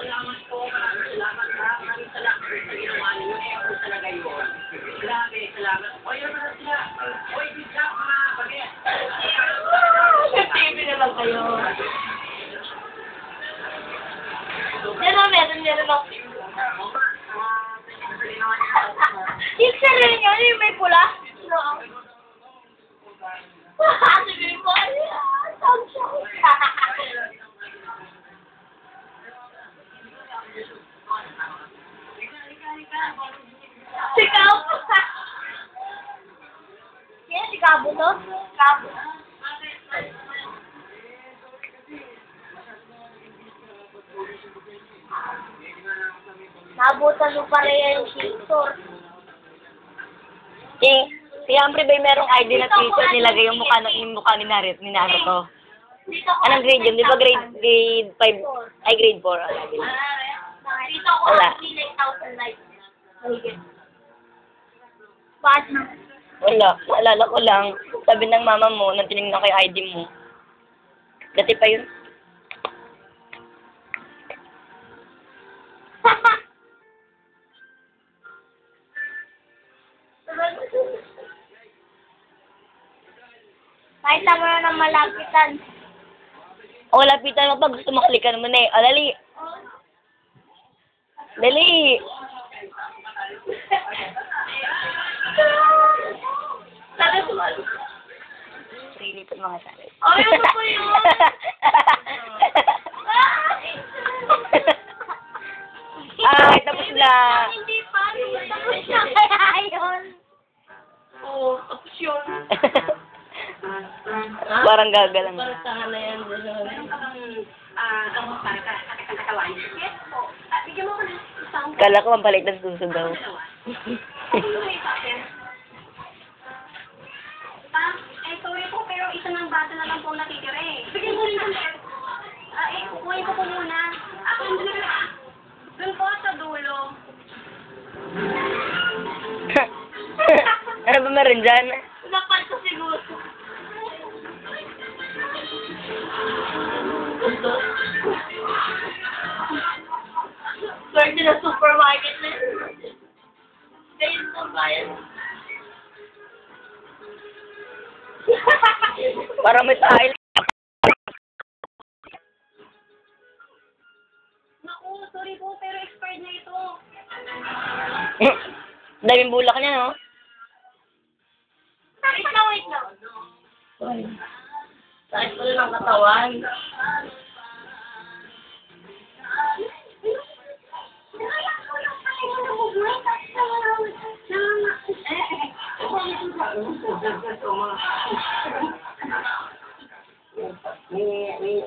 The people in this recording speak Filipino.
salamat po. Maraming salamat ha. Maraming salamat sa ginawa ninyo. Eh, ako talaga yun. Grabe, salamat. O, yun na sila. Oy, bigla mga bagay. Sa TV na lang kayo. Yan o, meron ako. Yung sarili niyo, yung may pula? No. Sabi mo, Sikaw! Kaya si Cabo to? Cabo. Nabutan mo pa rin yung shooter. Siyempre ba merong ID na t-shirt nilagay yung mukha ni Naruto? Anong grade yun? Di ba grade 5? Ay, grade 4. Dito ko Wala. 3,000 likes. Bakit na? Wala. Naalala ko lang, sabi ng mama mo, nang tinignan ko yung ID mo. Dati pa yun. Kahit mo na ng malapitan. O, lapitan mo pag gusto maklikan mo na eh. O, dali. Dali. Sabi ko ba? Rilipot mga sari. Ay, ano po yun? Ay, tapos na. Hindi pa. Tapos na kaya yun. Oo, tapos yun. Parang gagalang. Parang tanga na yan. Kala ko mampalit ng suso daw. Sorry po, pero isa ng bata na lang po natitira eh. Bigyan mo rin ng kukunin ko po muna. Ako, dun po sa dulo. Ano ba meron dyan? Dapat ko siguro. Swerte na supermarket na yun. Ganyan po bayan. Parang may tayo. Naku, sorry po, pero expired na ito. Daming bulak niya, no? Wait lang, wait lang. Sorry. Kahit ko lang katawan. May